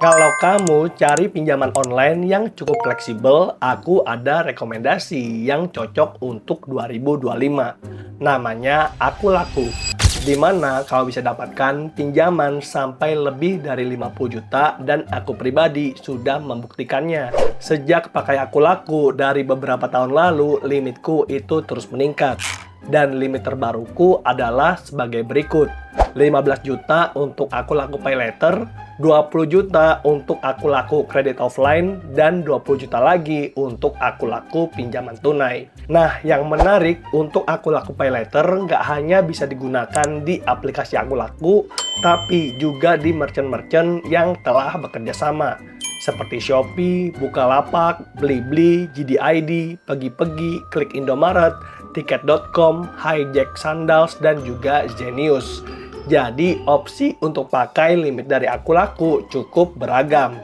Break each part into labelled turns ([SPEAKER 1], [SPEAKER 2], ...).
[SPEAKER 1] Kalau kamu cari pinjaman online yang cukup fleksibel, aku ada rekomendasi yang cocok untuk 2025. Namanya Aku Laku. Di mana kau bisa dapatkan pinjaman sampai lebih dari 50 juta dan aku pribadi sudah membuktikannya. Sejak pakai Aku Laku dari beberapa tahun lalu, limitku itu terus meningkat. Dan limit terbaruku adalah sebagai berikut. 15 juta untuk Aku Laku Pay Later, 20 juta untuk Aku Laku kredit offline, dan 20 juta lagi untuk Aku Laku pinjaman tunai. Nah, yang menarik untuk Aku Laku Pay Later nggak hanya bisa digunakan di aplikasi Aku Laku, tapi juga di merchant-merchant yang telah bekerja sama. Seperti Shopee, Bukalapak, Blibli, JDID, Pegi-Pegi, Klik Indomaret, Tiket.com, Hijack Sandals, dan juga Zenius. Jadi opsi untuk pakai limit dari Aku Laku cukup beragam.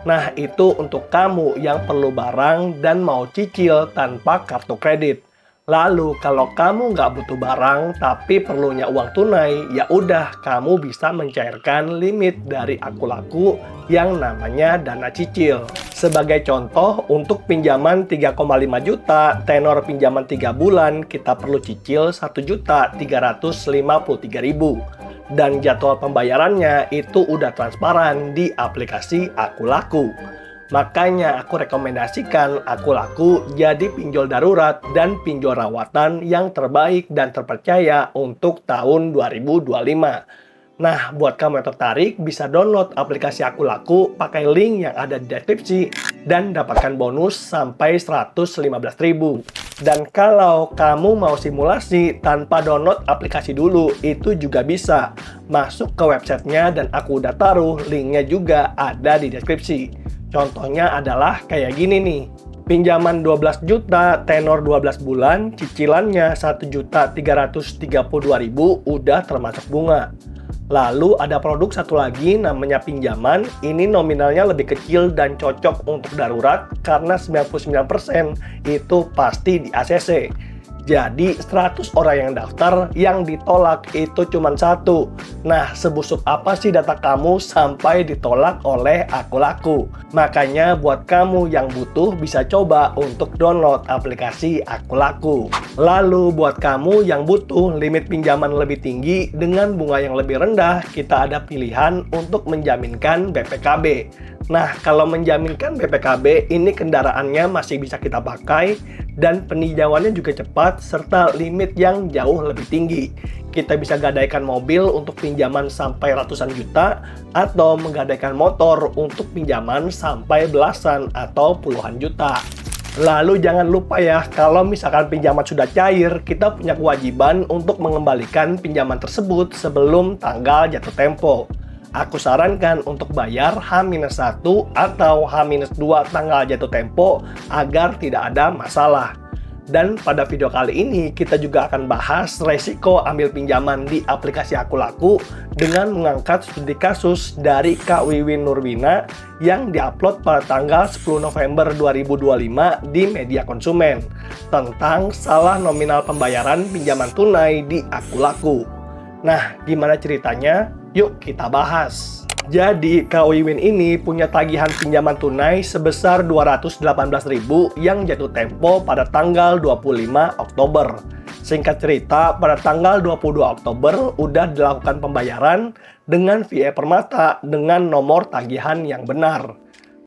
[SPEAKER 1] Nah, itu untuk kamu yang perlu barang dan mau cicil tanpa kartu kredit. Lalu kalau kamu nggak butuh barang tapi perlunya uang tunai, ya udah kamu bisa mencairkan limit dari Aku Laku yang namanya dana cicil. Sebagai contoh, untuk pinjaman 3,5 juta, tenor pinjaman 3 bulan, kita perlu cicil 1.353.000. Dan jadwal pembayarannya itu udah transparan di aplikasi Aku Laku. Makanya aku rekomendasikan Aku Laku jadi pinjol darurat dan pinjol rawatan yang terbaik dan terpercaya untuk tahun 2025. Nah, buat kamu yang tertarik, bisa download aplikasi Aku Laku pakai link yang ada di deskripsi dan dapatkan bonus sampai 115.000. Dan kalau kamu mau simulasi tanpa download aplikasi dulu, itu juga bisa. Masuk ke websitenya dan aku udah taruh linknya juga ada di deskripsi. Contohnya adalah kayak gini nih. Pinjaman 12 juta, tenor 12 bulan, cicilannya 1.332.000 udah termasuk bunga. Lalu ada produk satu lagi namanya pinjaman, ini nominalnya lebih kecil dan cocok untuk darurat karena 99% itu pasti di ACC. Jadi 100 orang yang daftar, yang ditolak itu cuma 1. Nah, sebusuk apa sih data kamu sampai ditolak oleh Aku Laku? Makanya buat kamu yang butuh bisa coba untuk download aplikasi Aku Laku. Lalu buat kamu yang butuh limit pinjaman lebih tinggi dengan bunga yang lebih rendah, kita ada pilihan untuk menjaminkan BPKB. Nah, kalau menjaminkan BPKB, ini kendaraannya masih bisa kita pakai dan peninjauannya juga cepat serta limit yang jauh lebih tinggi. Kita bisa gadaikan mobil untuk pinjaman sampai ratusan juta atau menggadaikan motor untuk pinjaman sampai belasan atau puluhan juta. Lalu jangan lupa ya, kalau misalkan pinjaman sudah cair, kita punya kewajiban untuk mengembalikan pinjaman tersebut sebelum tanggal jatuh tempo. Aku sarankan untuk bayar H-1 atau H-2 tanggal jatuh tempo agar tidak ada masalah. Dan pada video kali ini kita juga akan bahas resiko ambil pinjaman di aplikasi Aku Laku dengan mengangkat studi kasus dari Kak Wiwin Nurwina yang diupload pada tanggal 10 November 2025 di media konsumen tentang salah nominal pembayaran pinjaman tunai di Aku Laku. Nah, gimana ceritanya? Yuk kita bahas. Jadi, Kak Wiwin ini punya tagihan pinjaman tunai sebesar 218.000 yang jatuh tempo pada tanggal 25 Oktober. Singkat cerita, pada tanggal 22 Oktober udah dilakukan pembayaran dengan VA Permata dengan nomor tagihan yang benar.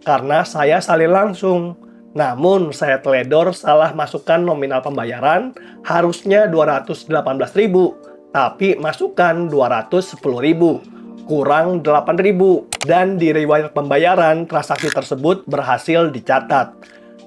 [SPEAKER 1] Karena saya salin langsung. Namun, saya teledor salah masukkan nominal pembayaran, harusnya 218.000. Tapi masukkan 210.000, kurang 8.000, dan di riwayat pembayaran transaksi tersebut berhasil dicatat.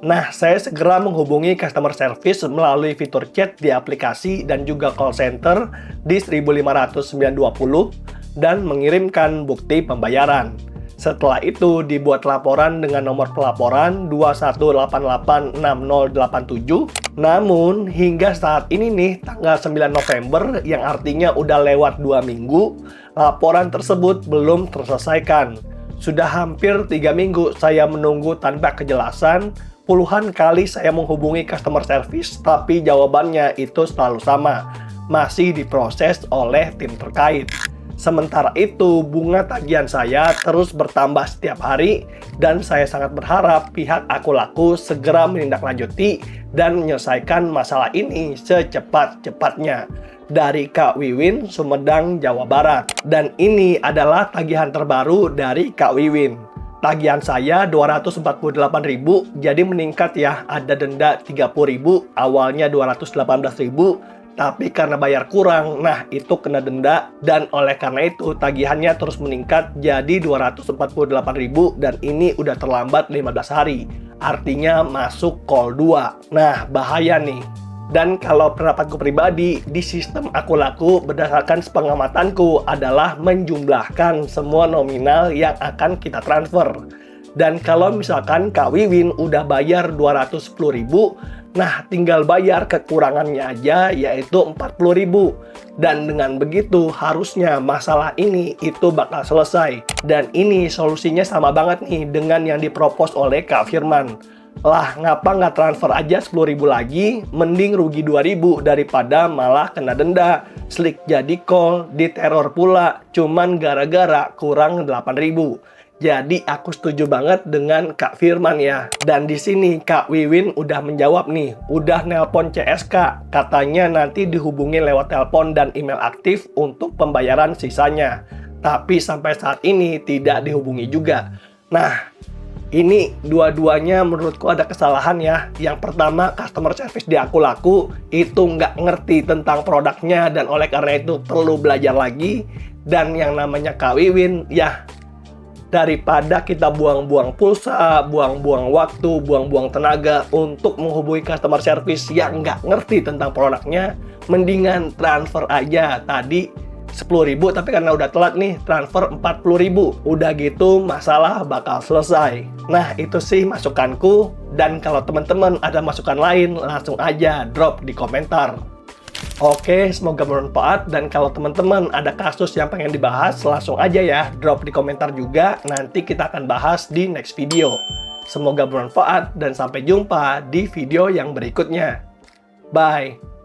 [SPEAKER 1] Nah, saya segera menghubungi customer service melalui fitur chat di aplikasi dan juga call center di 15920 dan mengirimkan bukti pembayaran. Setelah itu dibuat laporan dengan nomor pelaporan 21886087. Namun hingga saat ini nih tanggal 9 November yang artinya udah lewat 2 minggu, laporan tersebut belum terselesaikan. Sudah hampir 3 minggu saya menunggu tanpa kejelasan. Puluhan kali saya menghubungi customer service tapi jawabannya itu selalu sama. Masih diproses oleh tim terkait. Sementara itu, bunga tagihan saya terus bertambah setiap hari dan saya sangat berharap pihak Aku Laku segera menindaklanjuti dan menyelesaikan masalah ini secepat-cepatnya. Dari Kak Wiwin, Sumedang, Jawa Barat. Dan ini adalah tagihan terbaru dari Kak Wiwin. Tagihan saya 248.000, jadi meningkat ya, ada denda 30.000, awalnya 218.000. Tapi karena bayar kurang, nah itu kena denda. Dan oleh karena itu tagihannya terus meningkat jadi 248.000 dan ini udah terlambat 15 hari. Artinya masuk call 2. Nah bahaya nih. Dan kalau pendapatku pribadi, di sistem Aku Laku berdasarkan sepengamatanku adalah menjumlahkan semua nominal yang akan kita transfer. Dan kalau misalkan Kak Wiwin udah bayar 210.000, nah tinggal bayar kekurangannya aja yaitu 40.000. Dan dengan begitu harusnya masalah ini itu bakal selesai. Dan ini solusinya sama banget nih dengan yang dipropos oleh Kak Firman. Lah ngapa nggak transfer aja 10.000 lagi, mending rugi 2.000 daripada malah kena denda. Slik jadi call, diteror pula, cuman gara-gara kurang 8.000. Jadi aku setuju banget dengan Kak Firman ya. Dan di sini Kak Wiwin udah menjawab nih, udah nelpon CSK. Katanya nanti dihubungi lewat telepon dan email aktif untuk pembayaran sisanya. Tapi sampai saat ini tidak dihubungi juga. Nah, ini dua-duanya menurutku ada kesalahan ya. Yang pertama, customer service di Aku Laku itu nggak ngerti tentang produknya dan oleh karena itu perlu belajar lagi. Dan yang namanya Kak Wiwin ya, daripada kita buang-buang pulsa, buang-buang waktu, buang-buang tenaga untuk menghubungi customer service yang nggak ngerti tentang produknya, mendingan transfer aja tadi 10.000, tapi karena udah telat nih, transfer 40.000. Udah gitu, masalah bakal selesai. Nah, itu sih masukanku. Dan kalau teman-teman ada masukan lain, langsung aja drop di komentar. Oke, semoga bermanfaat. Dan kalau teman-teman ada kasus yang pengen dibahas, langsung aja ya drop di komentar juga. Nanti kita akan bahas di next video. Semoga bermanfaat dan sampai jumpa di video yang berikutnya. Bye!